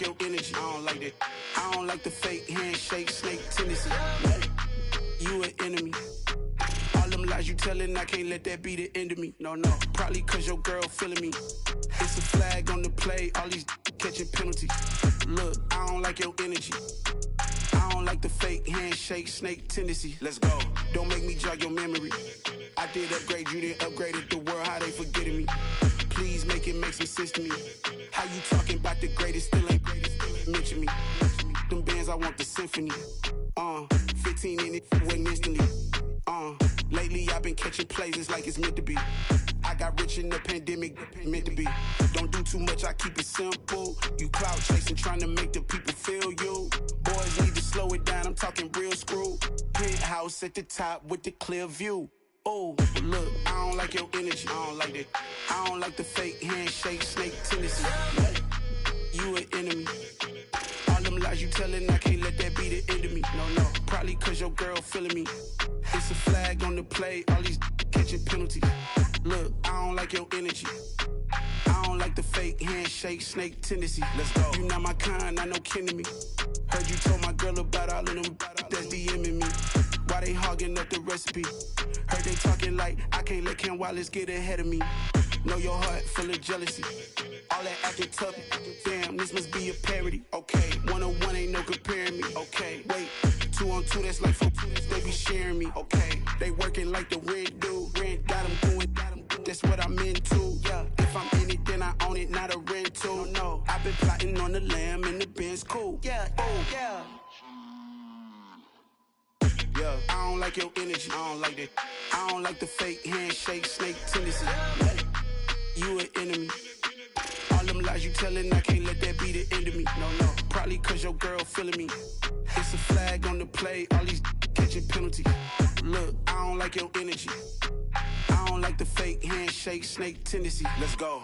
your energy. I don't like that. I don't like the fake handshake, snake tendency. You an enemy. All them lies you telling, I can't let that be the end of me. No, probably cause your girl feeling me. It's a flag on the play, all these catching penalties. Look, I don't like your energy. I don't like the fake handshake, snake tendency. Let's go. Don't make me jog your memory. I did upgrade you, then upgraded the world, how they forgetting me. Please make it make some sense to me. How you talking about the greatest, still ain't greatest, mention me. Them bands, I want the symphony. 15 in it, wasn't instantly. Lately I've been catching plays, it's like it's meant to be. I got rich in the pandemic, meant to be. Don't do too much, I keep it simple. You clout chasing, trying to make the people feel you. Boys need to slow it down, I'm talking real screw. Penthouse at the top with the clear view. Oh, look, I don't like your energy, I don't like that. I don't like the fake handshake, snake tendency. You an enemy. All them lies you telling, I can't let that be the end of me. No, probably cause your girl feeling me. It's a flag on the play, all these catching penalties. Look, I don't like your energy. I don't like the fake handshake, snake tendency. Let's go. You not my kind, I know kin to me. Heard you told my girl about all of them that's DMing me. Why they hogging up the recipe? Heard they talking like I can't let Ken Wallace get ahead of me. Know your heart full of jealousy. All that acting tough, damn, this must be a parody. Okay, 1-on-1 ain't no comparing me. Okay, wait, 2-on-2, that's like 4-2, they be sharing me. Okay, they working like the rent do. Rent got them doing, that's what I'm into. Yeah, if I'm in it, then I own it, not a rental. No, I've been plotting on the lamb and the Benz cool. Yeah, oh, yeah. Yeah, I don't like your energy, I don't like that. I don't like the fake handshake, snake tendency. You an enemy. All them lies you telling, I can't let that be the end of me. No, probably cause your girl feeling me. It's a flag on the play, all these catching penalties. Look, I don't like your energy. I don't like the fake handshake, snake tendency. Let's go.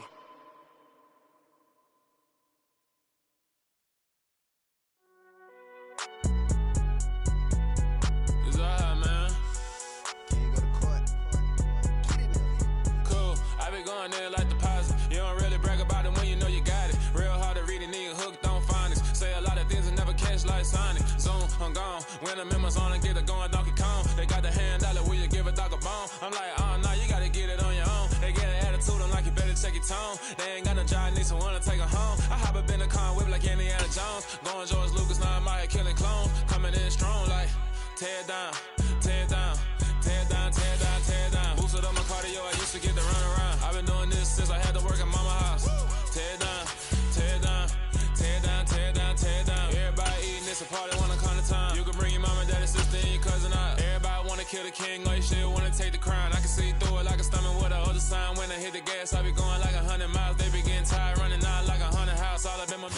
Going there like deposit. You don't really brag about it when you know you got it. Real hard to read a nigga hooked on phonics. Say a lot of things and never catch like Sonic. Zoom, I'm gone. When the members on and get it going Donkey Kong. They got the hand dollar, will you give a dog a bone? I'm like, oh no, you gotta get it on your own. They get an attitude, I'm like, you better check your tone. They ain't got no job, need someone to take her home. I hop up in the car and whip like Indiana Jones. Going George Lucas, now I'm out here killing clones. Coming in strong like, tear down, tear down, tear down, tear down, tear down. Boosted up my cardio, I used to get the run around. I've been doing this since I had to work at mama house. Tear down, tear down, tear down, tear down, tear down. Everybody eating this, a party wanna come to time. You can bring your mama, daddy, sister, and your cousin out. Everybody wanna kill the king, or you shit wanna take the crown. I can see through it like a stomach with a other sign. When I hit the gas, I be going like 100 miles. They be getting tired, running out like 100 house. All up in my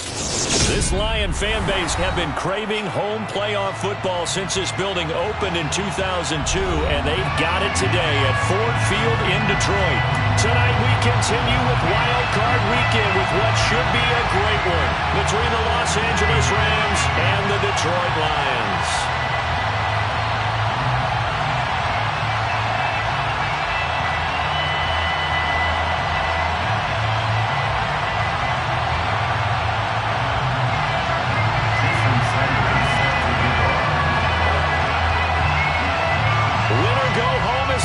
This Lion fan base have been craving home playoff football since this building opened in 2002, and they've got it today at Ford Field in Detroit. Tonight we continue with Wildcard Weekend with what should be a great one between the Los Angeles Rams and the Detroit Lions.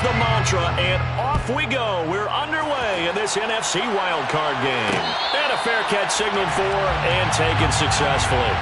The mantra, and off we go. We're underway in this NFC wildcard game. And a fair catch signaled for and taken successfully.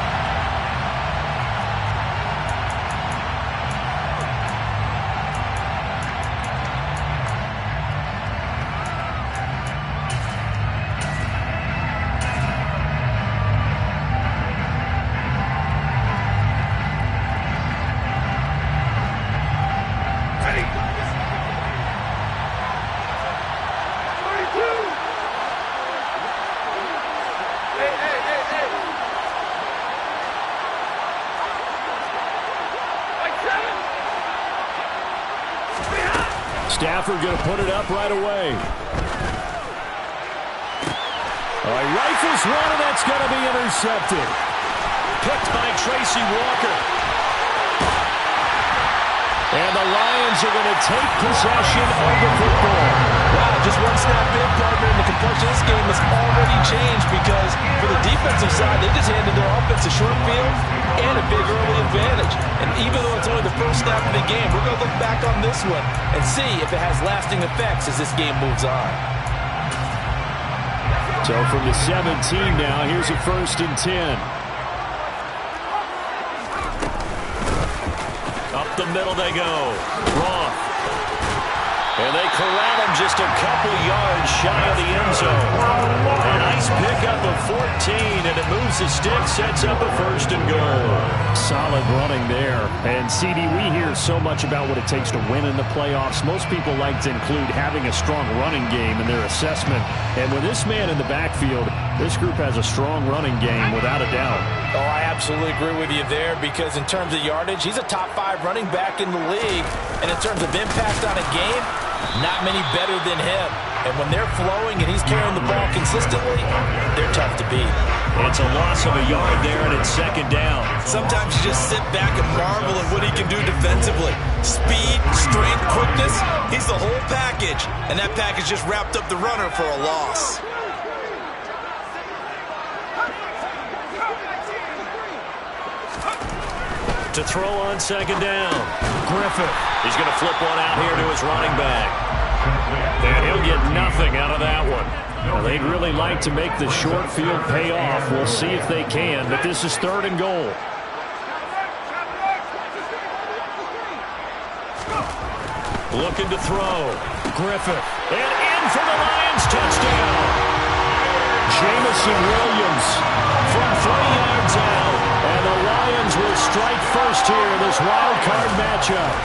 Stafford going to put it up right away. Rifles one, and that's going to be intercepted. Picked by Tracy Walker. And the Lions are going to take possession of the football. Wow, just one snap in, partner, and the complexion of this game has already changed because for the defensive side, they just handed And even though it's only the first snap of the game, we're going to look back on this one and see if it has lasting effects as this game moves on. So from the 17 now, here's a 1st and 10. Up the middle they go. Roth. And they corral him just a couple yards shy of the end zone. A nice pickup of 14, and it moves the stick, sets up a 1st and goal. Solid running there. And, CD, we hear so much about what it takes to win in the playoffs. Most people like to include having a strong running game in their assessment. And with this man in the backfield, this group has a strong running game without a doubt. Oh, I absolutely agree with you there because in terms of yardage, he's a top 5 running back in the league. And in terms of impact on a game, not many better than him. And when they're flowing and he's carrying the ball consistently, they're tough to beat. It's a loss of a yard there, and it's 2nd down. Sometimes you just sit back and marvel at what he can do defensively. Speed, strength, quickness, he's the whole package. And that package just wrapped up the runner for a loss. To throw on 2nd down. Griffith. He's going to flip one out here to his running back. And he'll get nothing out of that one. Now, they'd really like to make the short field pay off. We'll see if they can, but this is 3rd and goal. Looking to throw. Griffith. And in for the Lions. Touchdown. Jamison Williams from 3 yards out. And the Lions will strike first here in this wild card matchup.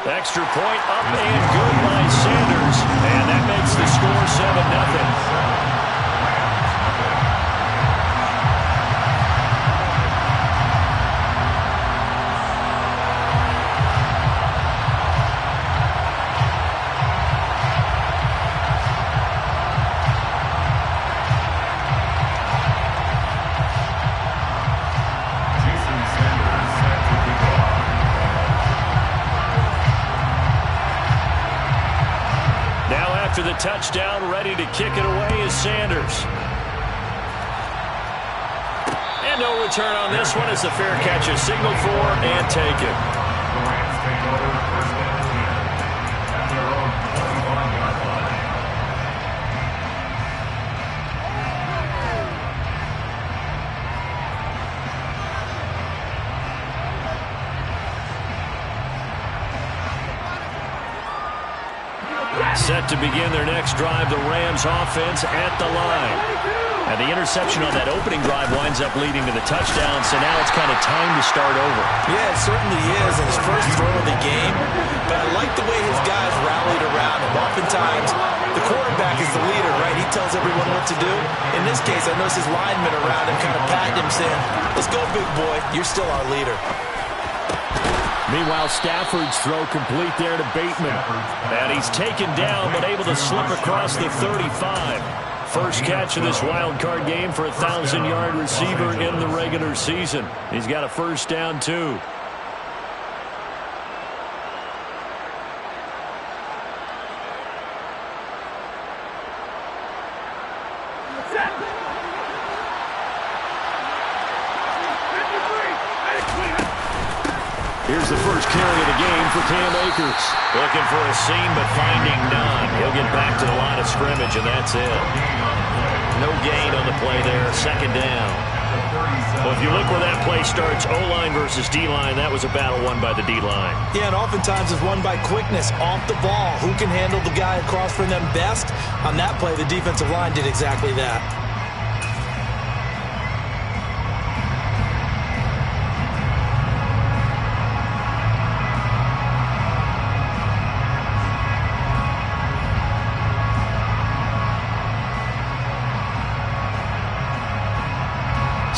Extra point up and good by Sanders. And that makes the score 7-0. The touchdown, ready to kick it away is Sanders. And no return on this one as the fair catch is signaled for and taken. Set to begin their next drive, the Rams offense at the line. And the interception on that opening drive winds up leading to the touchdown, so now it's kind of time to start over. Yeah, it certainly is in his first throw of the game. But I like the way his guys rallied around him. Oftentimes, the quarterback is the leader, right? He tells everyone what to do. In this case, I noticed his linemen around him kind of patting him, saying, "Let's go, big boy. You're still our leader." Meanwhile, Stafford's throw complete there to Bateman. And he's taken down, but able to slip across the 35. First catch of this wild card game for a 1,000-yard receiver in the regular season. He's got a first down, too. Here's the first carry of the game for Cam Akers. Looking for a seam, but finding none. He'll get back to the line of scrimmage, and that's it. No gain on the play there. 2nd down. Well, if you look where that play starts, O-line versus D-line, that was a battle won by the D-line. Yeah, and oftentimes it's won by quickness off the ball. Who can handle the guy across from them best? On that play, the defensive line did exactly that.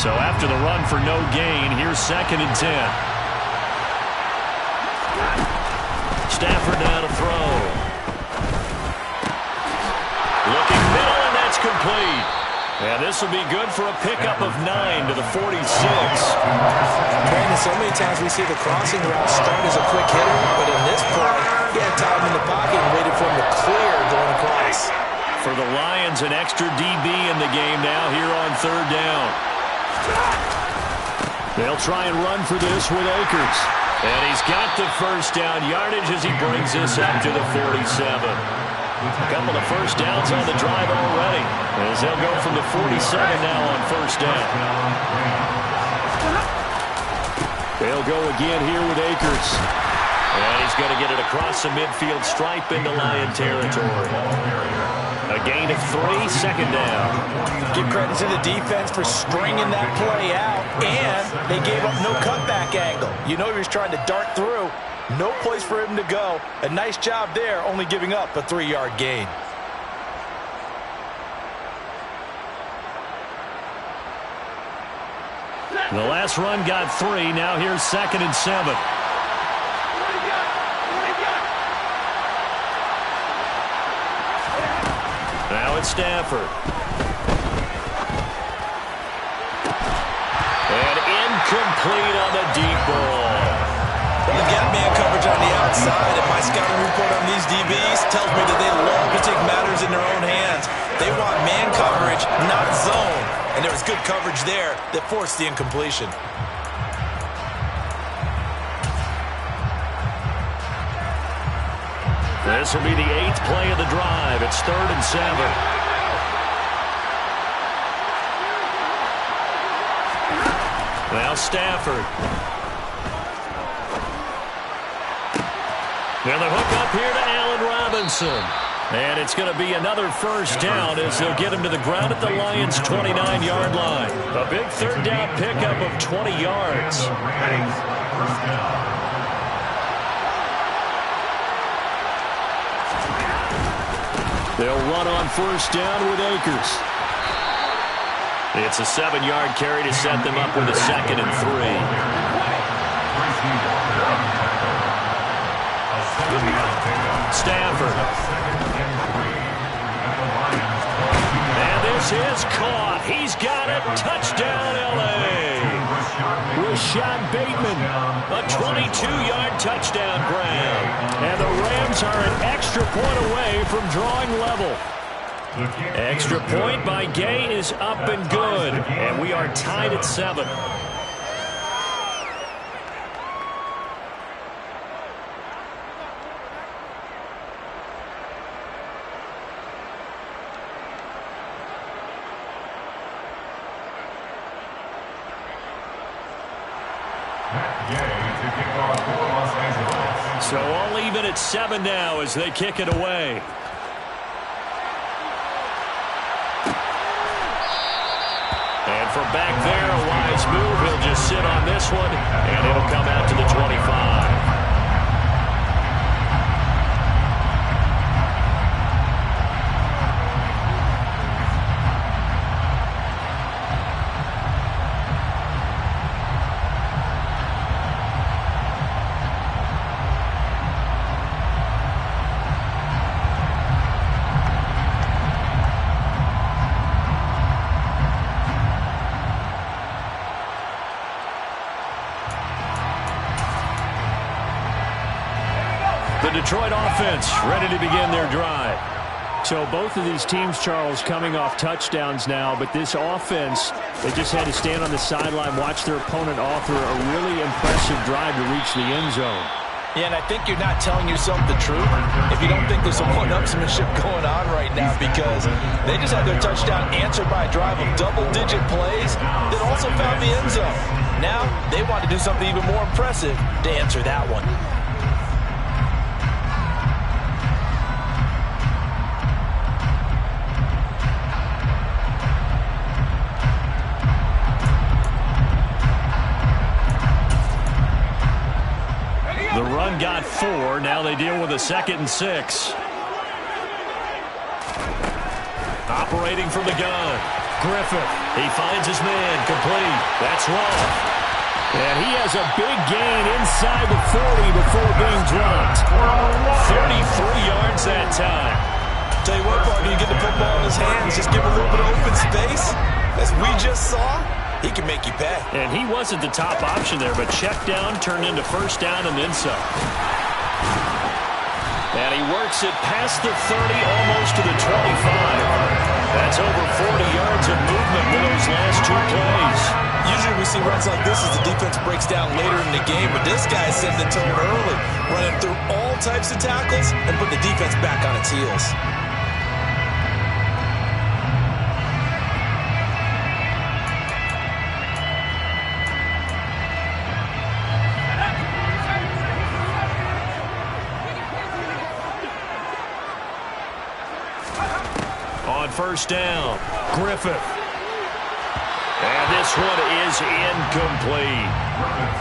So after the run for no gain, here's 2nd and 10. Stafford now to throw. Looking middle, and that's complete. And this will be good for a pickup of 9 to the 46. Brandon, so many times we see the crossing route start as a quick hitter, but in this play, he had time in the pocket and waited for him to clear going across. For the Lions, an extra DB in the game now here on 3rd down. They'll try and run for this with Akers. And he's got the first down yardage as he brings this up to the 47. A couple of first downs on the drive already, as they'll go from the 47 now on first down. They'll go again here with Akers. And he's going to get it across the midfield stripe into Lion territory. A gain of 3, second down. Give credit to the defense for stringing that play out, and they gave up no cutback angle. You know he was trying to dart through. No place for him to go. A nice job there, only giving up a 3-yard gain. The last run got 3. Now here's 2nd and 7. Now it's Stafford. And incomplete on the deep ball. Well, they've got man coverage on the outside, and my scouting report on these DBs tells me that they love to take matters in their own hands. They want man coverage, not zone. And there was good coverage there that forced the incompletion. This will be the 8th play of the drive. It's 3rd and 7. Now Stafford. Now the hook up here to Allen Robinson. And it's going to be another first down as they'll get him to the ground at the Lions' 29-yard line. A big 3rd down pickup of 20 yards. They'll run on first down with Akers. It's a 7-yard carry to set them up with a 2nd and 3. Stafford. And this is caught. He's got it. Touchdown, L.A. Rashad Bateman, a 22-yard touchdown grab. And the Rams are an extra point away from drawing level. Extra point by Gay is up and good. And we are tied at 7. So all even at 7 now as they kick it away. And from back there, a wise move. He'll just sit on this one, and it'll come out to the 25. Detroit offense ready to begin their drive. So both of these teams, Charles, coming off touchdowns now, but this offense, they just had to stand on the sideline, watch their opponent author a really impressive drive to reach the end zone. Yeah, and I think you're not telling yourself the truth if you don't think there's some one-upsmanship going on right now, because they just had their touchdown answered by a drive of double-digit plays that also found the end zone. Now they want to do something even more impressive to answer that one. The run got 4. Now they deal with a 2nd and 6. Operating from the gun. Griffith. He finds his man. Complete. That's wrong. And he has a big gain inside the 40 before being dropped. 33 yards that time. Tell you what, partner, you get the football in his hands, just give him a little bit of open space, as we just saw. He can make you pay. And he wasn't the top option there, but check down turned into first down and then some. And he works it past the 30, almost to the 25. That's over 40 yards of movement with those last 2 plays. Usually we see runs like this as the defense breaks down later in the game, but this guy is setting the tone early, running through all types of tackles and putting the defense back on its heels. On first down, Griffith. And this one is incomplete.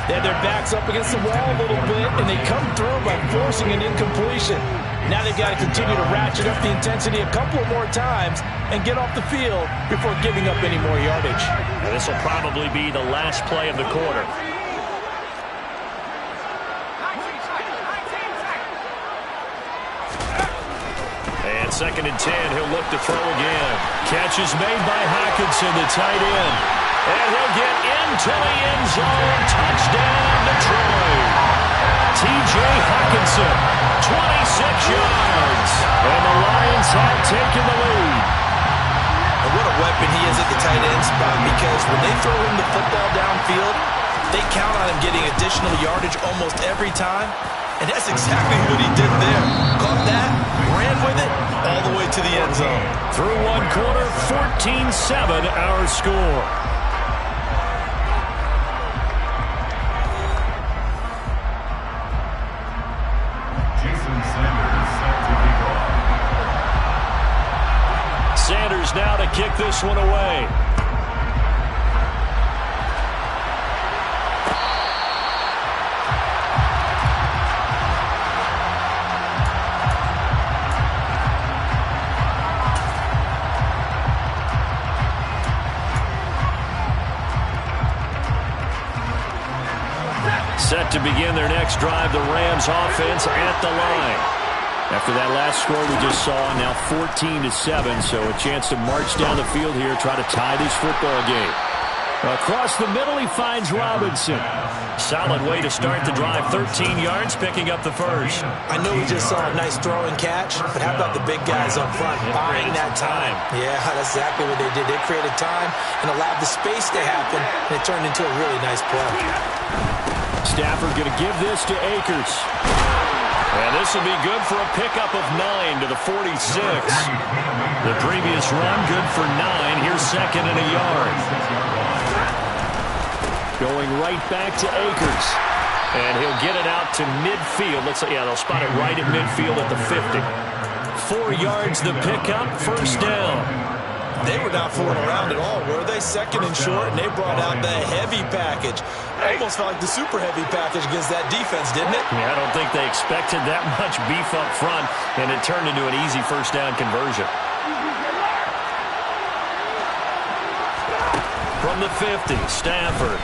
They had their backs up against the wall a little bit, and they come through by forcing an incompletion. Now they've got to continue to ratchet up the intensity a couple more times and get off the field before giving up any more yardage. This will probably be the last play of the quarter. And 2nd and 10, he'll look to throw again. Catch is made by Hockenson, the tight end. And he'll get into the end zone. Touchdown, Detroit. T.J. Hockenson, 26 yards. And the Lions have taken the lead. And what a weapon he is at the tight end spot, because when they throw him the football downfield, they count on him getting additional yardage almost every time. And that's exactly what he did there. Caught that, ran with it, all the way to the end zone. Through one quarter, 14-7 our score. Sanders now to kick this one away. Set to begin their next drive, the Rams offense at the line. After that last score we just saw, now 14-7, so a chance to march down the field here, try to tie this football game. Across the middle, he finds Robinson. Solid way to start the drive, 13 yards, picking up the first. I know we just saw a nice throw and catch, but how about the big guys up front buying that time? Yeah, that's exactly what they did. They created time and allowed the space to happen, and it turned into a really nice play. Stafford going to give this to Akers. And this will be good for a pickup of 9 to the 46. The previous run good for 9. Here's 2nd and a yard. Going right back to Akers. And he'll get it out to midfield. They'll spot it right at midfield at the 50. 4 yards the pickup, first down. They were not fooling around at all, were they? 2nd and short, and they brought out the heavy package. Almost felt like the super heavy package against that defense, didn't it? Yeah, I don't think they expected that much beef up front, and it turned into an easy first down conversion. From the 50, Stafford.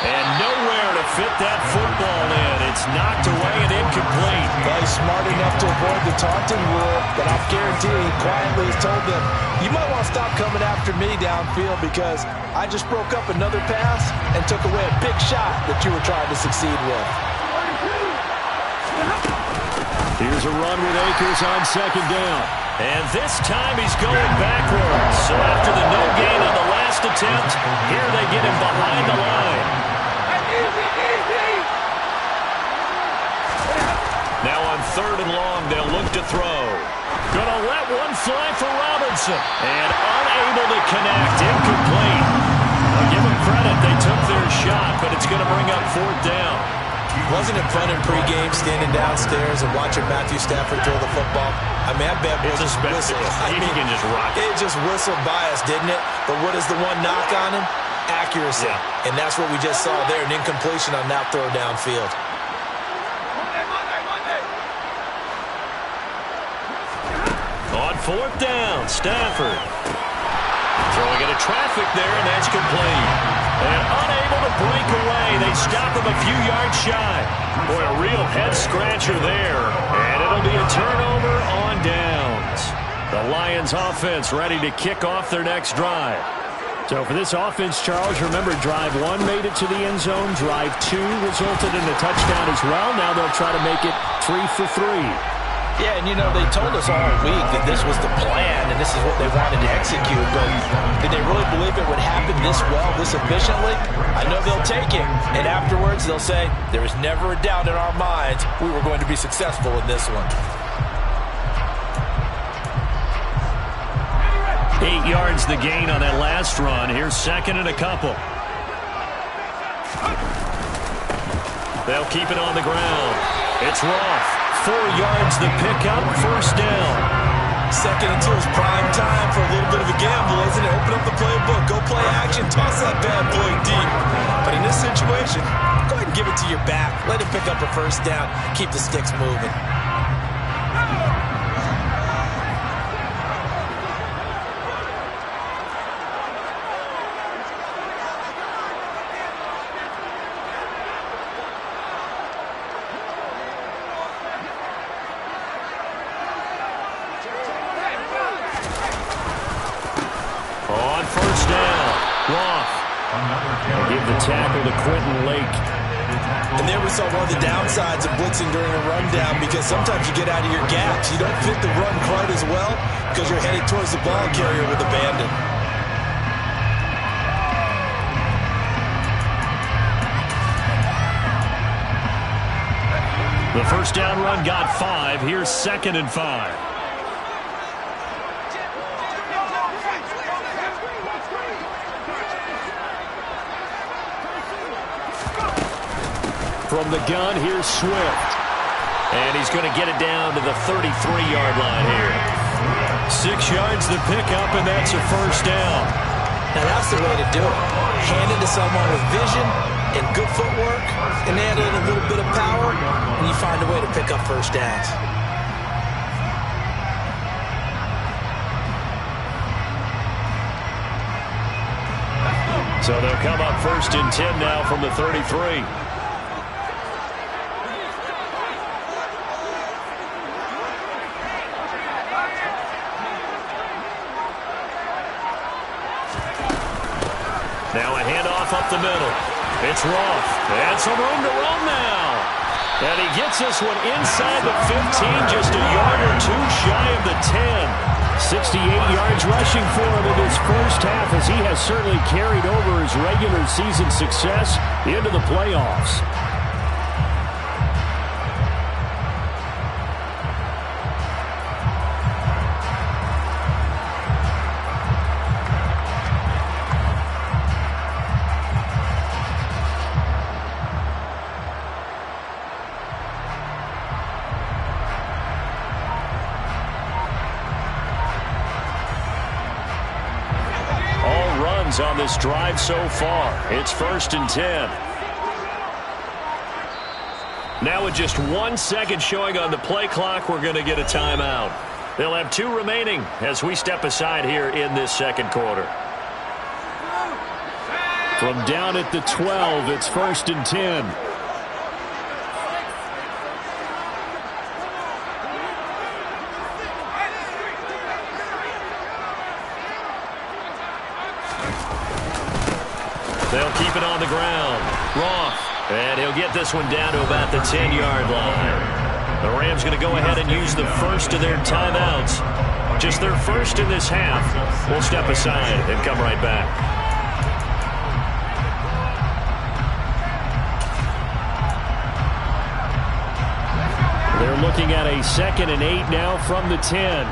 And nowhere to fit that football in. It's knocked away and incomplete. Well, he's smart enough to avoid the taunting rule, but I'll guarantee he quietly has told them, you might want to stop coming after me downfield because I just broke up another pass and took away a big shot that you were trying to succeed with. Here's a run with Akers on 2nd down. And this time he's going backwards. So after the no gain on the last attempt, here they get him behind the line. Now on 3rd and long, they'll look to throw. Gonna let one fly for Robinson. And unable to connect, incomplete. I'll give them credit, they took their shot, but it's gonna bring up 4th down. Wasn't it fun in pregame standing downstairs and watching Matthew Stafford throw the football? I mean, I bet it was a spectacle. He can just rock it. It just whistled by us, didn't it? But what is the one knock on him? Accuracy. Yeah. And that's what we just saw there, an incompletion on that throw downfield. On 4th down, Stafford. Throwing into traffic there, and that's complete. And unable to break away. They stop him a few yards shy. Boy, a real head-scratcher there. And it'll be a turnover on downs. The Lions offense ready to kick off their next drive. So for this offense, Charles, remember drive 1 made it to the end zone. Drive 2 resulted in a touchdown as well. Now they'll try to make it 3 for 3. Yeah, and they told us all week that this was the plan and this is what they wanted to execute, but did they really believe it would happen this well, this efficiently? I know they'll take it, and afterwards they'll say, there was never a doubt in our minds we were going to be successful in this one. 8 yards the gain on that last run. Here's second and a couple. They'll keep it on the ground. It's Roth. 4 yards the pickup, first down. Second and 2 is prime time for a little bit of a gamble, isn't it? Open up the playbook, go play action, toss that bad boy deep. But in this situation, go ahead and give it to your back. Let him pick up a first down. Keep the sticks moving. On first down, Roth. Give the tackle to Quentin Lake. And there we saw one of the downsides of blitzing during a rundown, because sometimes you get out of your gaps. You don't fit the run quite as well because you're headed towards the ball carrier with abandon. The first down run got 5. Here's second and 5. From the gun, here's Swift. And he's going to get it down to the 33-yard line here. 6 yards the pickup, and that's a first down. Now that's the way to do it. Hand it to someone with vision and good footwork, and add in a little bit of power, and you find a way to pick up first downs. So they'll come up first and 10 now from the 33. Now a handoff up the middle. It's Roth. And some room to run now. And he gets this one inside the 15, just a yard or two shy of the 10. 68 yards rushing for him in this first half, as he has certainly carried over his regular season success into the playoffs. On this drive so far. It's first and 10. Now with just 1 second showing on the play clock, we're going to get a timeout. They'll have 2 remaining as we step aside here in this second quarter. From down at the 12, it's first and 10. They'll keep it on the ground. Roth. And he'll get this one down to about the 10-yard line. The Rams going to go ahead and use the first of their timeouts. Just their first in this half. We'll step aside and come right back. They're looking at a 2nd and 8 now from the 10.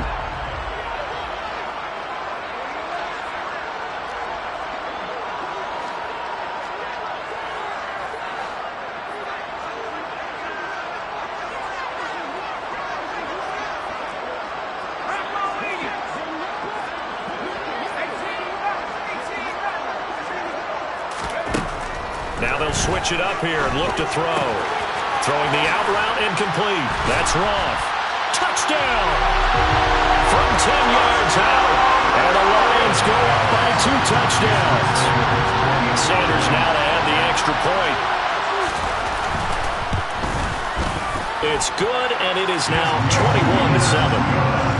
Now they'll switch it up here and look to throw. Throwing the out route incomplete. That's Roth. Touchdown! From 10 yards out. And the Lions go up by 2 touchdowns. Sanders now to add the extra point. It's good, and it is now 21-7.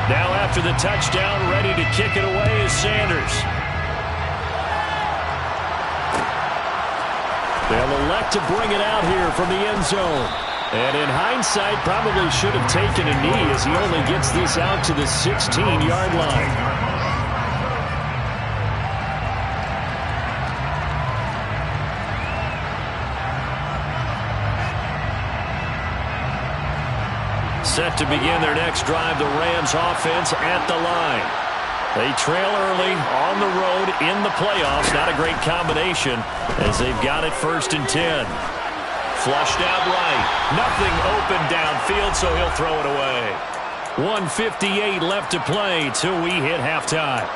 Now after the touchdown, ready to kick it away is Sanders. to bring it out here from the end zone. And in hindsight, probably should have taken a knee as he only gets this out to the 16-yard line. Set to begin their next drive, the Rams offense at the line. They trail early on the road in the playoffs. Not a great combination as they've got it 1st and 10. Flushed out right. Nothing open downfield, so he'll throw it away. 1:58 left to play till we hit halftime.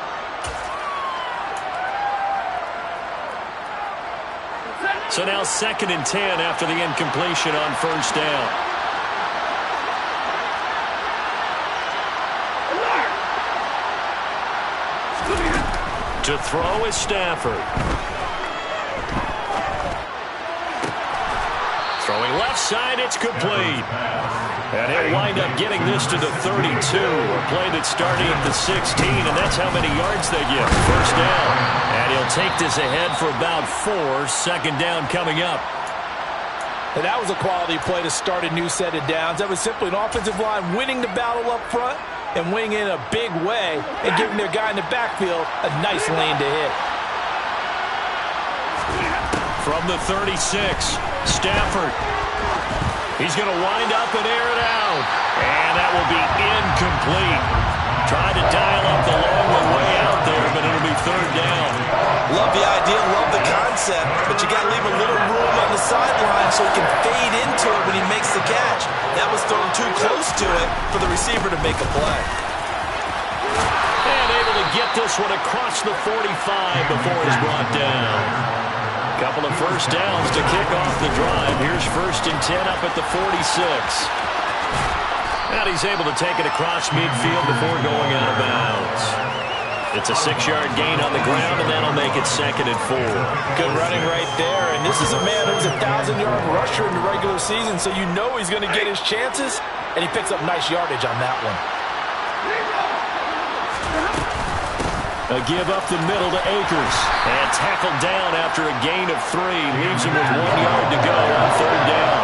So now 2nd and 10 after the incompletion on 1st down. To throw is Stafford. Throwing left side, it's complete. And he'll wind up getting this to the 32. A play that started at the 16, and that's how many yards they get. 1st down. And he'll take this ahead for about 4. 2nd down coming up. And that was a quality play to start a new set of downs. That was simply an offensive line winning the battle up front and winning in a big way and giving their guy in the backfield a nice lane to hit. From the 36, Stafford. He's going to wind up and air it out. And that will be incomplete. Tried to dial up the long one way out there, but it'll be 3rd down. Love the idea, love the concept, but you got to leave a little room on the sideline so he can fade into it when he makes the catch. That was thrown too close to it for the receiver to make a play. And able to get this one across the 45 before he's brought down. Couple of 1st downs to kick off the drive. Here's 1st and 10 up at the 46. And he's able to take it across midfield before going out of bounds. It's a 6-yard gain on the ground, and that'll make it 2nd and 4. Good running right there. And this is a man who's a 1,000-yard rusher in the regular season, so you know he's going to get his chances, and he picks up nice yardage on that one. A give up the middle to Akers. And tackled down after a gain of 3. Leaves him with 1 yard to go on 3rd down.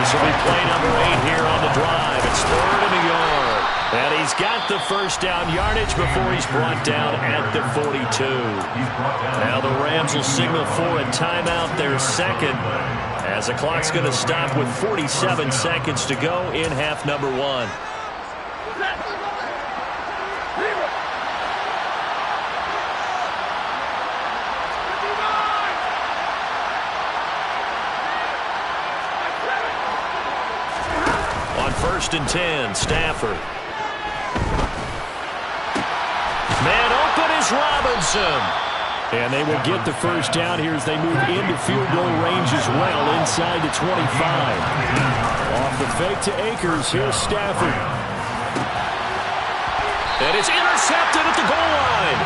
This will be play number 8 here on the drive. It's 3rd and a yard. And he's got the 1st down yardage before he's brought down at the 42. Now the Rams will signal for a timeout, their 2nd, as the clock's going to stop with 47 seconds to go in half number 1. On 1st and 10, Stafford. Man open is Robinson. And they will get the 1st down here as they move into field goal range as well, inside the 25. Off the fake to Akers, here's Stafford. And it's intercepted at the goal line.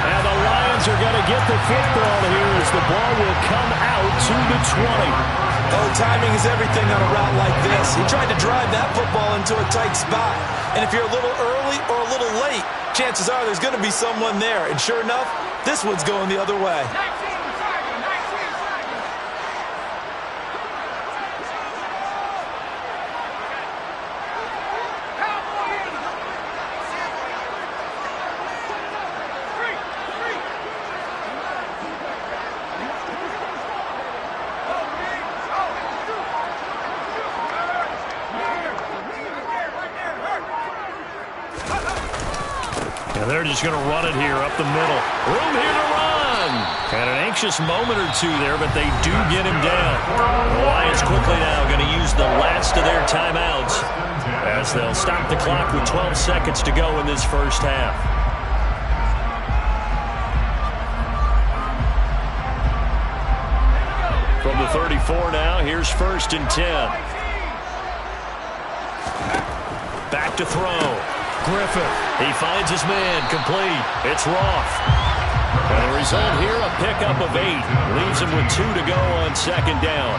And the Lions are going to get the football here as the ball will come out to the 20. Oh, timing is everything on a route like this. He tried to drive that football into a tight spot. And if you're a little early or a little late, chances are there's going to be someone there. And sure enough, this one's going the other way. And they're just going to run it here up the middle. Room here to run. And an anxious moment or two there, but they do get him down. The Lions quickly now going to use the last of their timeouts as they'll stop the clock with 12 seconds to go in this 1st half. From the 34 now, here's 1st and 10. Back to throw. Griffith. He finds his man. Complete. It's Roth. And the result here, a pickup of 8. Leaves him with 2 to go on 2nd down.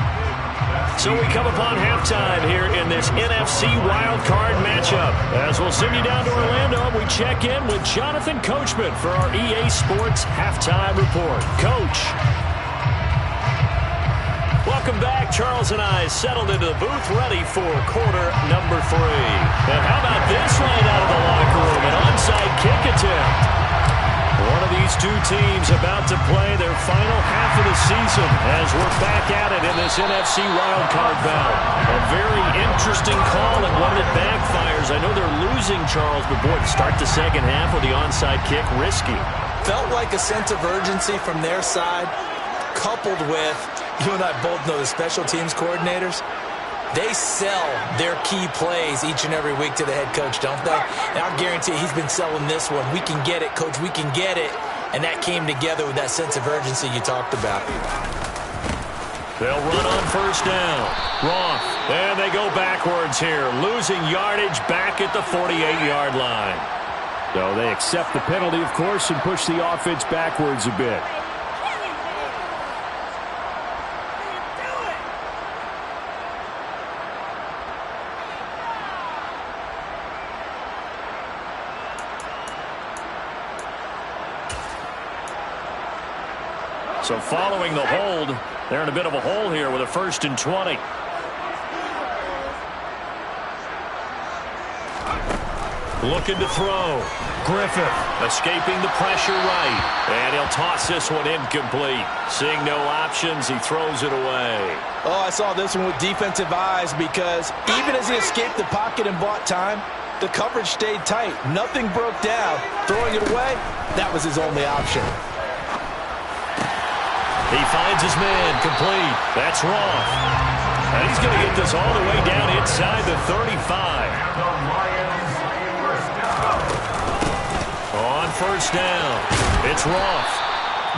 So we come upon halftime here in this NFC Wildcard matchup. As we'll send you down to Orlando, we check in with Jonathan Coachman for our EA Sports Halftime Report. Coach. Welcome back. Charles and I settled into the booth, ready for quarter number 3. And how about this right out of the locker room? An onside kick attempt. One of these two teams about to play their final half of the season as we're back at it in this NFC Wildcard bout. A very interesting call, and when it backfires, I know they're losing, Charles, but boy, to start the second half with the onside kick, risky. Felt like a sense of urgency from their side, coupled with, you and I both know the special teams coordinators, they sell their key plays each and every week to the head coach, don't they? And I'll guarantee you he's been selling this one. We can get it, coach, we can get it. And that came together with that sense of urgency you talked about. They'll run on first down. Roth, and they go backwards here, losing yardage back at the 48-yard line. So they accept the penalty, of course, and push the offense backwards a bit. So following the hold, they're in a bit of a hole here with a 1st and 20. Looking to throw. Griffith escaping the pressure right. And he'll toss this one incomplete. Seeing no options, he throws it away. Oh, I saw this one with defensive eyes because even as he escaped the pocket and bought time, the coverage stayed tight. Nothing broke down. Throwing it away, that was his only option. He finds his man, complete. That's wrong. And he's going to get this all the way down inside the 35. On first down, it's Roth.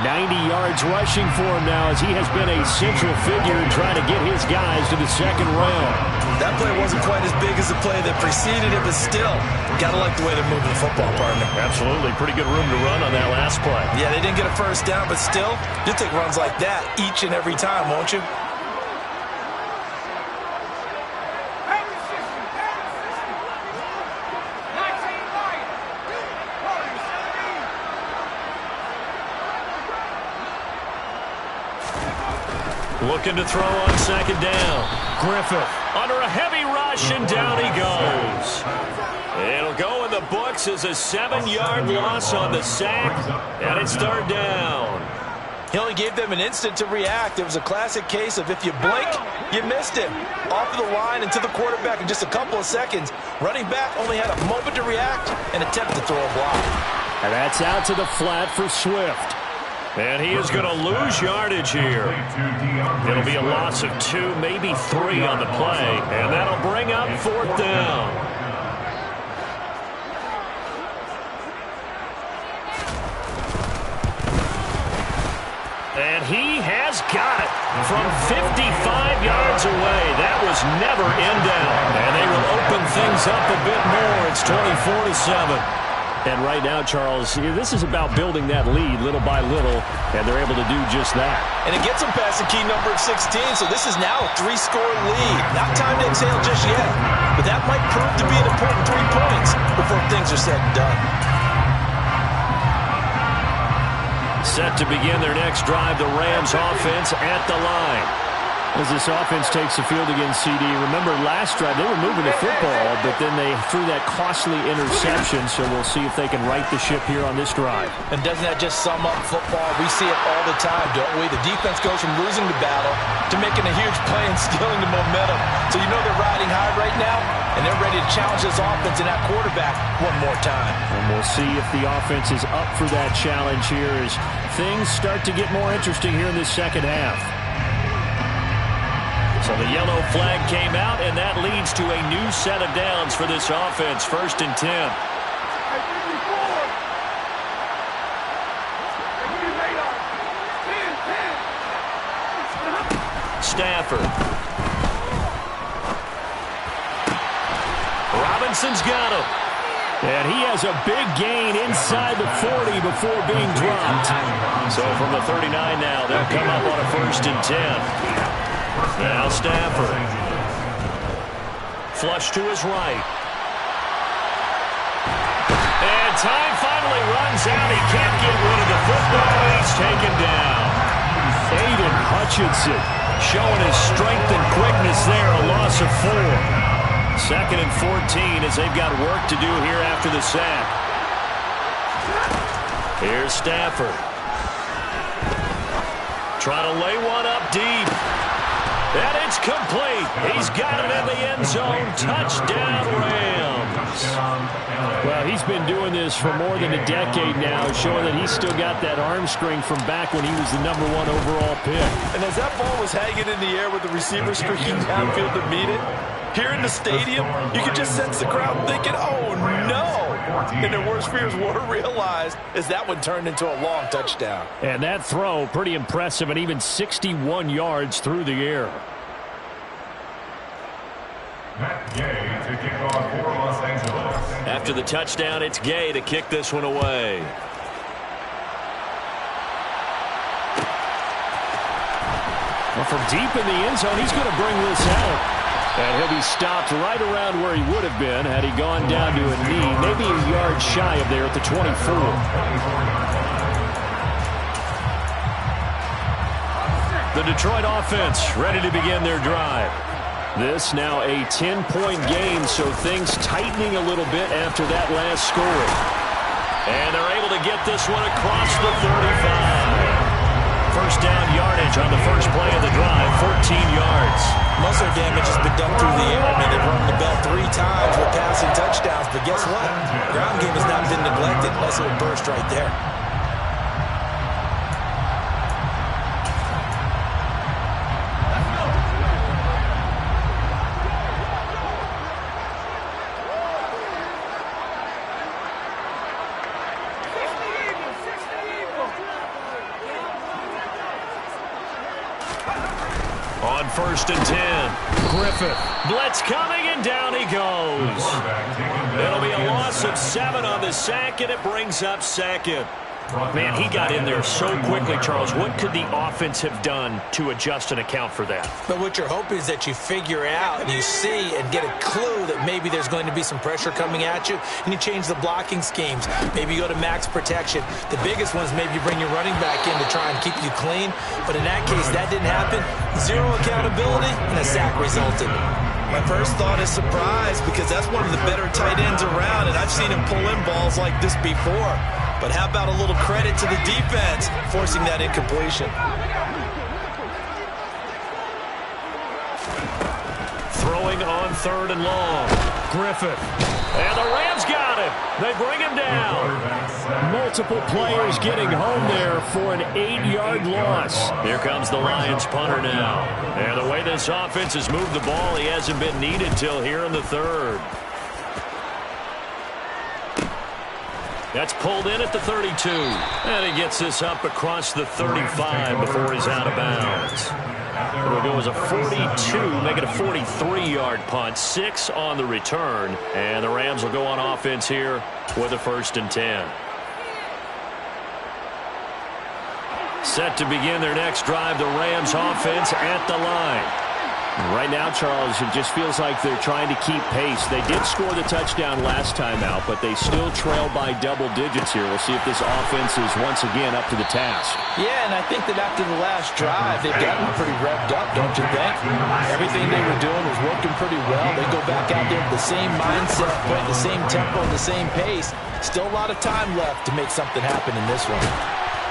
90 yards rushing for him now as he has been a central figure in trying to get his guys to the second round. That play wasn't quite as big as the play that preceded it, but still, gotta like the way they're moving the football, partner. Absolutely. Pretty good room to run on that last play. Yeah, they didn't get a first down, but still, you'll take runs like that each and every time, won't you? Looking to throw on second down. Griffith under a heavy rush, and down he goes. It'll go in the books as a 7-yard loss on the sack, and it's 3rd down. He only gave them an instant to react. It was a classic case of if you blink, you missed him. Off of the line and to the quarterback in just a couple of seconds. Running back only had a moment to react and attempt to throw a block. And that's out to the flat for Swift. And he is going to lose yardage here. It'll be a loss of 2, maybe 3 on the play. And that'll bring up 4th down. And he has got it from 55 yards away. That was never in down. And they will open things up a bit more. It's 24-7. And right now, Charles, this is about building that lead little by little, and they're able to do just that. And it gets them past the key number of 16, so this is now a 3-score lead. Not time to exhale just yet, but that might prove to be an important 3 points before things are said and done. Set to begin their next drive, the Rams offense at the line. As this offense takes the field against CD, remember last drive they were moving the football, but then they threw that costly interception, so we'll see if they can right the ship here on this drive. And doesn't that just sum up football? We see it all the time, don't we? The defense goes from losing the battle to making a huge play and stealing the momentum. So you know they're riding high right now, and they're ready to challenge this offense and that quarterback one more time. And we'll see if the offense is up for that challenge here as things start to get more interesting here in this second half. So the yellow flag came out, and that leads to a new set of downs for this offense. 1st and 10. Stafford. Robinson's got him. And he has a big gain inside the 40 before being dropped. So from the 39 now, they'll come up on a 1st and 10. Now Stafford. Flush to his right. And time finally runs out. He can't get rid of the football. He's taken down. Aiden Hutchinson Showing his strength and quickness there, a loss of 4. 2nd and 14 as they've got work to do here after the sack. Here's Stafford. Trying to lay one up deep. And it's complete. He's got it in the end zone. Touchdown, Rams. Well, he's been doing this for more than a decade now, showing that he's still got that arm string from back when he was the #1 overall pick. And as that ball was hanging in the air with the receiver streaking downfield to meet it, here in the stadium, you could just sense the crowd thinking, oh, no. And their worst fears were realized as that one turned into a long touchdown. And that throw, pretty impressive, and even 61 yards through the air. After the touchdown, it's Gay to kick this one away. Well, from deep in the end zone, he's going to bring this out. And he'll be stopped right around where he would have been had he gone down to a knee, maybe a yard shy of there at the 24. The Detroit offense ready to begin their drive. This now a 10-point game, so things tightening a little bit after that last score. And they're able to get this one across the 35. First down yardage on the first play of the drive, 14 yards. Muscle damage has been done through the air. I mean, they've rung the bell 3 times with passing touchdowns, but guess what? Ground game has not been neglected. Nice little burst right there. On 1st and 10, Griffith. Blitz coming, and down he goes. It'll be a loss of 7 on the sack, and it brings up 2nd. Man, he got in there so quickly, Charles. What could the offense have done to adjust and account for that? But what you're hoping is that you figure out and you see and get a clue that maybe there's going to be some pressure coming at you, and you change the blocking schemes. Maybe you go to max protection. The biggest one is maybe you bring your running back in to try and keep you clean. But in that case, that didn't happen. 0 accountability, and a sack resulted. My first thought is surprise, because that's one of the better tight ends around, and I've seen him pull in balls like this before. But how about a little credit to the defense forcing that incompletion? Throwing on 3rd and long. Griffith. And the Rams got him. They bring him down. Multiple players getting home there for an 8-yard loss. Here comes the Lions punter now. And the way this offense has moved the ball, he hasn't been needed till here in the 3rd. That's pulled in at the 32. And he gets this up across the 35 before he's out of bounds. It'll go as a 42, make it a 43-yard punt. 6 on the return. And the Rams will go on offense here with a 1st and 10. Set to begin their next drive, the Rams offense at the line. Right now, Charles, it just feels like they're trying to keep pace. They did score the touchdown last time out, but they still trail by double digits here. We'll see if this offense is once again up to the task. Yeah, and I think that after the last drive, they've gotten pretty revved up, don't you think? Everything they were doing was working pretty well. They go back out there with the same mindset, playing the same tempo and the same pace. Still a lot of time left to make something happen in this one.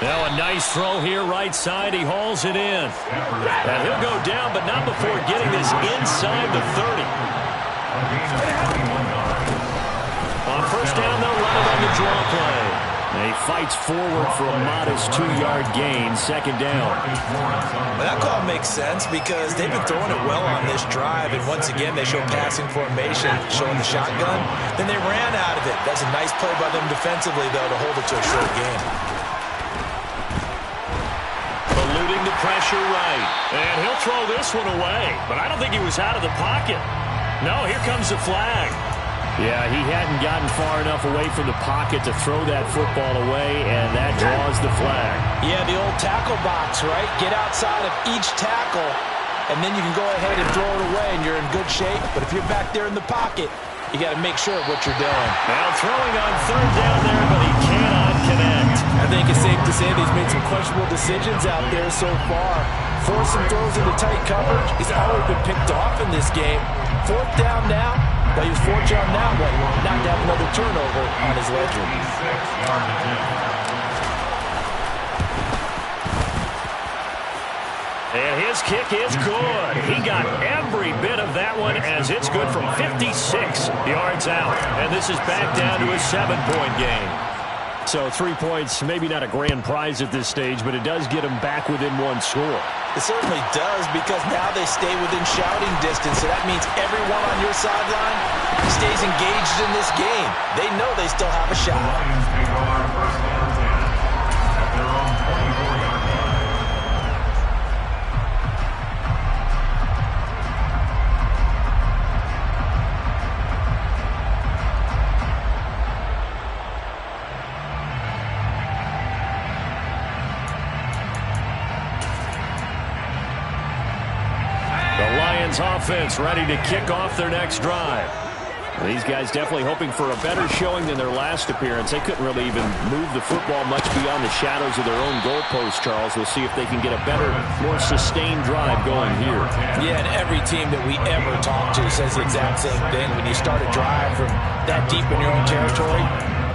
Now a nice throw here right side. He hauls it in. And he'll go down, but not before getting this inside the 30. On 1st down, they'll run it on the draw play. And he fights forward for a modest 2-yard gain, 2nd down. Well, that call makes sense because they've been throwing it well on this drive, and once again they show passing formation, showing the shotgun. Then they ran out of it. That's a nice play by them defensively, though, to hold it to a short game. Eluding the pressure right. And he'll throw this one away. But I don't think he was out of the pocket. No, here comes the flag. Yeah, he hadn't gotten far enough away from the pocket to throw that football away, and that draws the flag. Yeah, the old tackle box, right? Get outside of each tackle, and then you can go ahead and throw it away, and you're in good shape. But if you're back there in the pocket, you got to make sure of what you're doing. Now throwing on 3rd down there, but he cannot connect. I think it's safe to say that he's made some questionable decisions out there so far. force some throws into tight coverage. He's already been picked off in this game. 4th down now, but he was fortunate on that one not to have another turnover on his ledger. And his kick is good. He got every bit of that one as it's good from 56 yards out. And this is back down to a 7-point game. So 3 points, maybe not a grand prize at this stage, but it does get them back within one score. It certainly does, because now they stay within shouting distance. So that means everyone on your sideline stays engaged in this game. They know they still have a shot. Offense ready to kick off their next drive. These guys definitely hoping for a better showing than their last appearance. They couldn't really even move the football much beyond the shadows of their own goalpost, Charles. We'll see if they can get a better, more sustained drive going here. Yeah, and every team that we ever talk to says the exact same thing. When you start a drive from that deep in your own territory,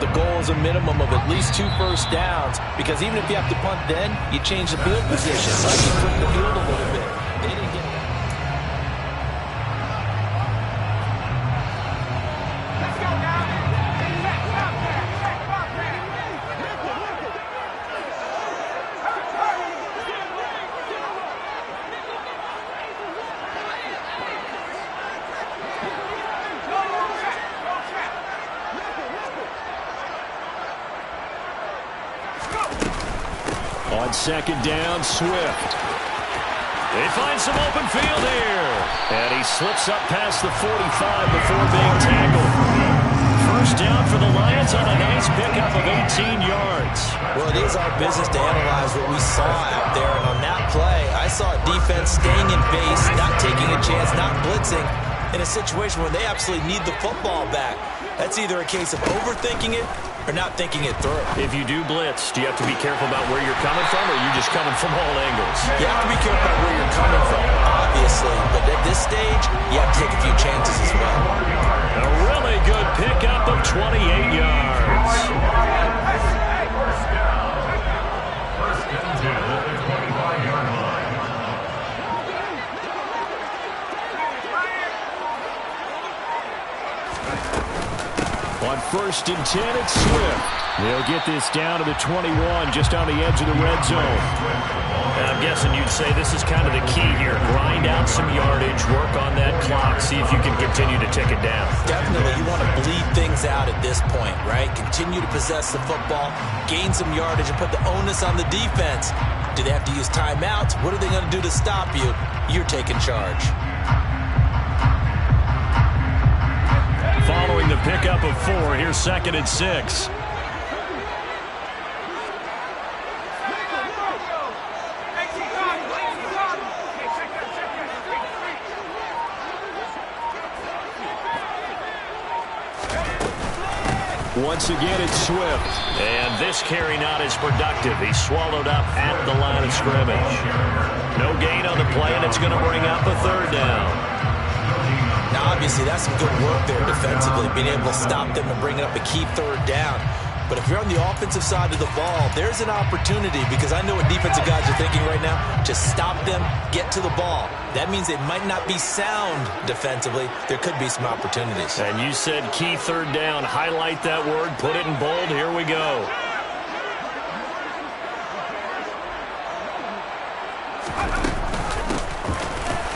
the goal is a minimum of at least 2 first downs, because even if you have to punt then, you change the field position. Like you flip the field a little bit. They didn't get that. On 2nd down, Swift. They find some open field here. And he slips up past the 45 before being tackled. 1st down for the Lions on a nice pickup of 18 yards. Well, it is our business to analyze what we saw out there. And on that play, I saw a defense staying in base, not taking a chance, not blitzing, in a situation where they absolutely need the football back. That's either a case of overthinking it or not thinking it through. If you do blitz, do you have to be careful about where you're coming from, or are you just coming from all angles? You have to be careful about where you're coming from, obviously. But at this stage, you have to take a few chances as well. A really good pickup of 28 yards. On 1st and 10, it's Swift. They'll get this down to the 21, just on the edge of the red zone. And I'm guessing you'd say this is kind of the key here. Grind out some yardage, work on that clock, see if you can continue to tick it down. Definitely, you want to bleed things out at this point, right? Continue to possess the football, gain some yardage, and put the onus on the defense. Do they have to use timeouts? What are they going to do to stop you? You're taking charge. Following the pickup of 4, here's 2nd and 6. Once again, it's Swift. And this carry not as productive. He's swallowed up at the line of scrimmage. No gain on the play, and it's going to bring up a 3rd down. Now, obviously, that's some good work there defensively, being able to stop them and bring up a key 3rd down. But if you're on the offensive side of the ball, there's an opportunity, because I know what defensive guys are thinking right now. Just stop them, get to the ball. That means they might not be sound defensively. There could be some opportunities. And you said key 3rd down. Highlight that word, put it in bold. Here we go.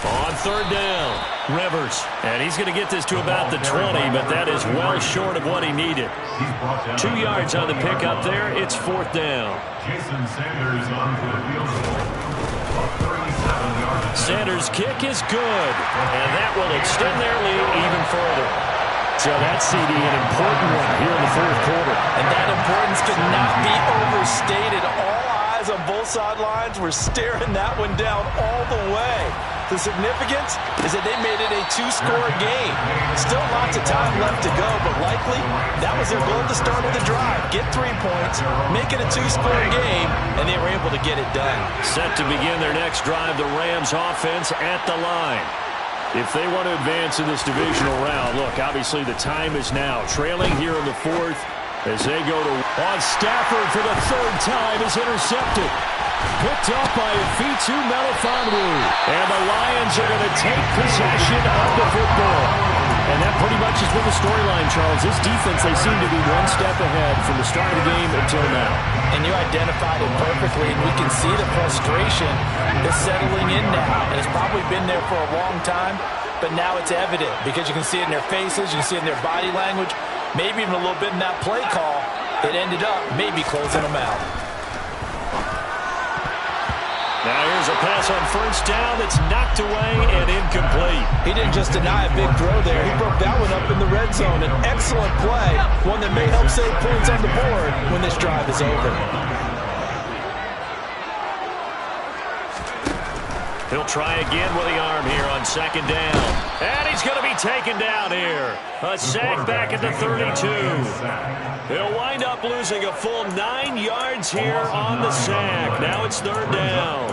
On 3rd down, Rivers. And he's going to get this to about the 20, but that is well short of what he needed. 2 yards on the pickup there. It's 4th down. Sanders' kick is good, and that will extend their lead even further. So that's CD, an important one here in the 4th quarter. And that importance cannot be overstated. All eyes on both sidelines were staring that one down all the way. The significance is that they made it a two-score game. Still lots of time left to go, but likely that was their goal at the start of the drive. Get 3 points, make it a two-score game, and they were able to get it done. Set to begin their next drive, the Rams offense at the line. If they want to advance in this divisional round, look, obviously the time is now. Trailing here in the fourth as they go to Stafford for the third time is intercepted. Picked up by Afitu Melifonwu. And the Lions are going to take possession of the football. And that pretty much has been the storyline, Charles. This defense, they seem to be one step ahead from the start of the game until now. And you identified it perfectly, and we can see the frustration that's settling in now. And it's probably been there for a long time, but now it's evident because you can see it in their faces, you can see it in their body language, maybe even a little bit in that play call that ended up maybe closing them out. Now here's a pass on first down that's knocked away and incomplete. He didn't just deny a big throw there. He broke that one up in the red zone. An excellent play, one that may help save points on the board when this drive is over. He'll try again with the arm here on second down. And he's going to be taken down here. A sack back at the 32. He'll wind up losing a full 9 yards here on the sack. Now it's third down.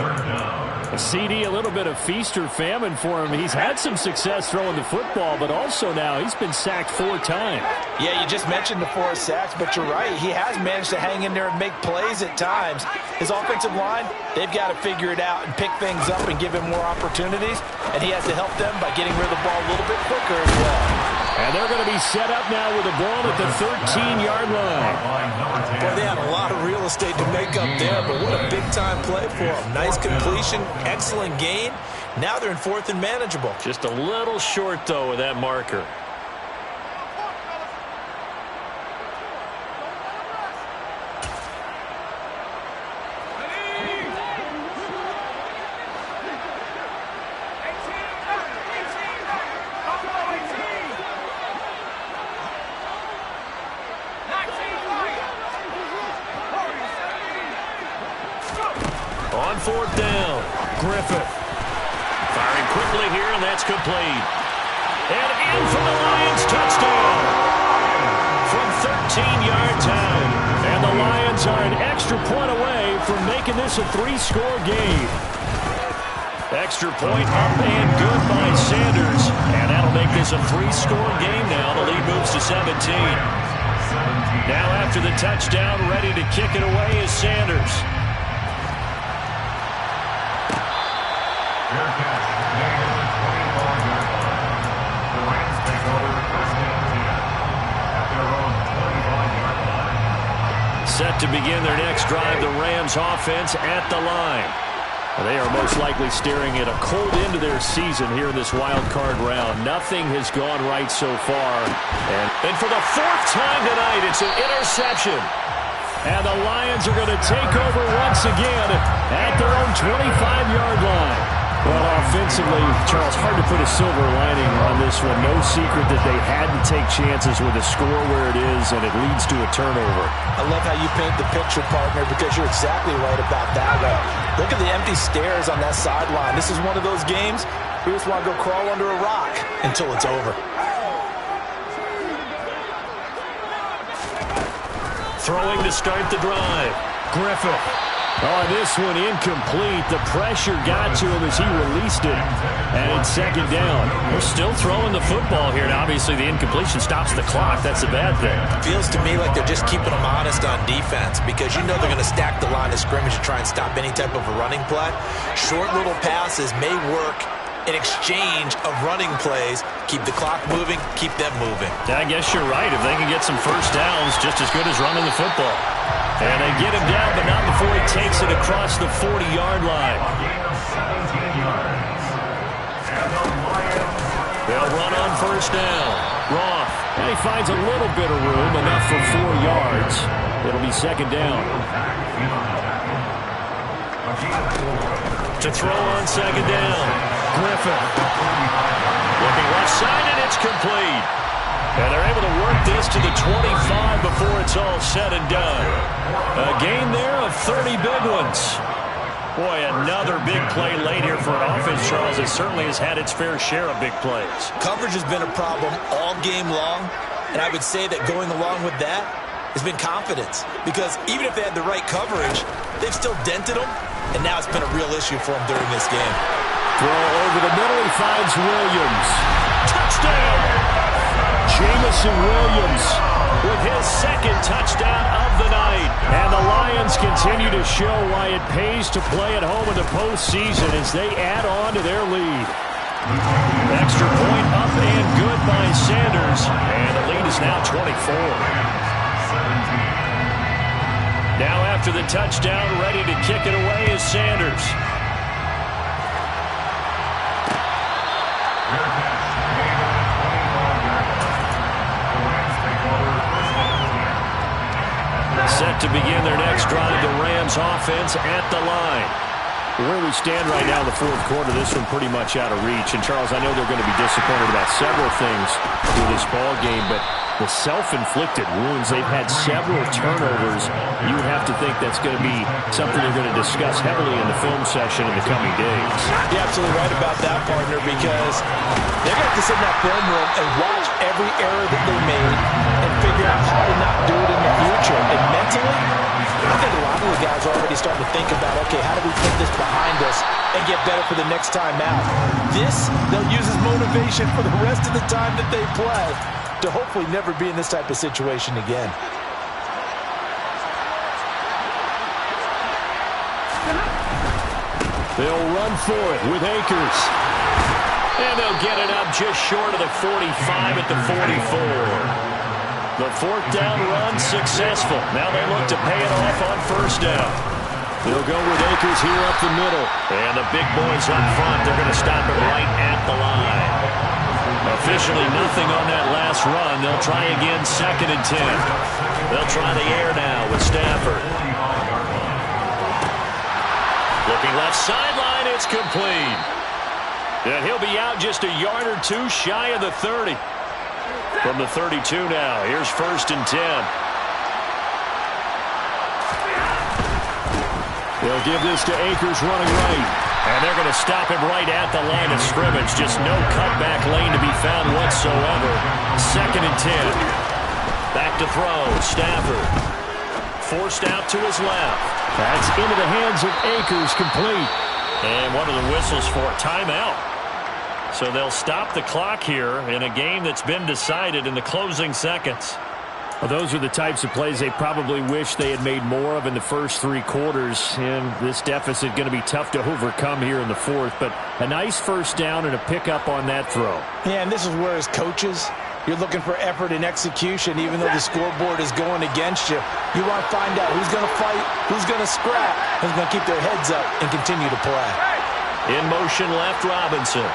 A CD, a little bit of feast or famine for him. He's had some success throwing the football, but also now he's been sacked 4 times. Yeah, you just mentioned the 4 sacks, but you're right. He has managed to hang in there and make plays at times. His offensive line, they've got to figure it out and pick things up and give him more opportunities, and he has to help them by getting rid of the ball a little bit quicker as well. And they're going to be set up now with the ball at the 13-yard line. Boy, they had a lot of real estate to make up there, but what a big-time play for them. Nice completion, excellent gain. Now they're in fourth and manageable. Just a little short, though, with that marker. On fourth down, Griffith. Firing quickly here, and that's complete. And in for the Lions, touchdown. From 13 yards out. And the Lions are an extra point away from making this a 3-score game. Extra point up and good by Sanders. And that'll make this a 3-score game now. The lead moves to 17. Now after the touchdown, ready to kick it away is Sanders. Set to begin their next drive, the Rams offense at the line. They are most likely staring at a cold end to their season here in this wild card round. Nothing has gone right so far. And for the 4th time tonight, it's an interception. And the Lions are going to take over once again at their own 25-yard line. Well, offensively, Charles, hard to put a silver lining on this one. No secret that they had to take chances with a score where it is, and it leads to a turnover. I love how you paint the picture, partner, because you're exactly right about that one. Look at the empty stares on that sideline. This is one of those games we just want to go crawl under a rock until it's over. Throwing to start the drive. Griffith. Oh, this one incomplete. The pressure got to him as he released it. And it's second down. They're still throwing the football here. And obviously the incompletion stops the clock. That's a bad thing. Feels to me like they're just keeping them honest on defense because you know they're going to stack the line of scrimmage to try and stop any type of a running play. Short little passes may work in exchange of running plays. Keep the clock moving, keep them moving. I guess you're right. If they can get some first downs, just as good as running the football. And they get him down, but not before he takes it across the 40-yard line. They'll run on first down. Roth. And he finds a little bit of room, enough for 4 yards. It'll be second down. To throw on second down. Griffin. Looking left side, and it's complete. And they're able to work this to the 25 before it's all said and done. A gain there of 30 big ones. Boy, another big play late here for an offense, Charles. It certainly has had its fair share of big plays. Coverage has been a problem all game long, and I would say that going along with that has been confidence. Because even if they had the right coverage, they've still dented them, and now it's been a real issue for them during this game. Throw over the middle, he finds Williams. Touchdown! Jamison Williams with his second touchdown of the night. And the Lions continue to show why it pays to play at home in the postseason as they add on to their lead. Extra point up and good by Sanders. And the lead is now 24. Now after the touchdown, ready to kick it away is Sanders. Set to begin their next drive, the Rams offense at the line. Where we stand right now in the fourth quarter, this one pretty much out of reach. And, Charles, I know they're going to be disappointed about several things through this ball game, but the self-inflicted wounds, they've had several turnovers. You would have to think that's going to be something they're going to discuss heavily in the film session in the coming days. You're absolutely right about that, partner, because they're going to have to sit in that film room and watch every error that they made and figure out how to not do it in the future. And mentally, I think a lot of the guys are already starting to think about, okay, how do we put this behind us and get better for the next time out? This, they'll use as motivation for the rest of the time that they play to hopefully never be in this type of situation again. They'll run for it with Akers. And they'll get it up just short of the 45 at the 44. The fourth down run successful. Now they look to pay it off on first down. They'll go with Akers here up the middle. And the big boys up front, they're going to stop it right at the line. Officially nothing on that last run. They'll try again, 2nd and 10. They'll try the air now with Stafford. Looking left sideline, it's complete. And he'll be out just a yard or two shy of the 30. From the 32 now, here's 1st and 10. They'll give this to Akers running right. And they're going to stop him right at the line of scrimmage. Just no cutback lane to be found whatsoever. 2nd and 10. Back to throw. Stafford. Forced out to his left. That's into the hands of Akers, complete. And what are the whistles for? Timeout. So they'll stop the clock here in a game that's been decided in the closing seconds. Well, those are the types of plays they probably wish they had made more of in the first 3 quarters. And this deficit going to be tough to overcome here in the fourth. But a nice first down and a pickup on that throw. Yeah, and this is where, as coaches, you're looking for effort and execution, even though the scoreboard is going against you. You want to find out who's going to fight, who's going to scrap, who's going to keep their heads up and continue to play. In motion left, Robinson.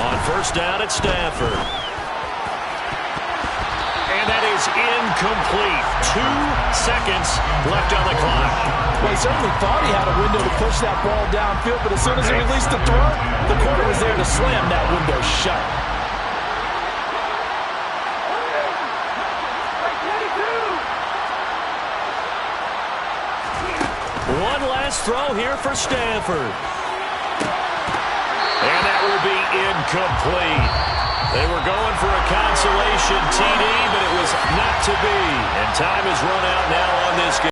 On first down at Stafford. And that is incomplete. 2 seconds left on the clock. Well, he certainly thought he had a window to push that ball downfield, but as soon as he released the throw, the corner was there to slam that window shut. One last throw here for Stafford. And that will be incomplete. They were going for a consolation TD, but it was not to be. And time is run out now on this game.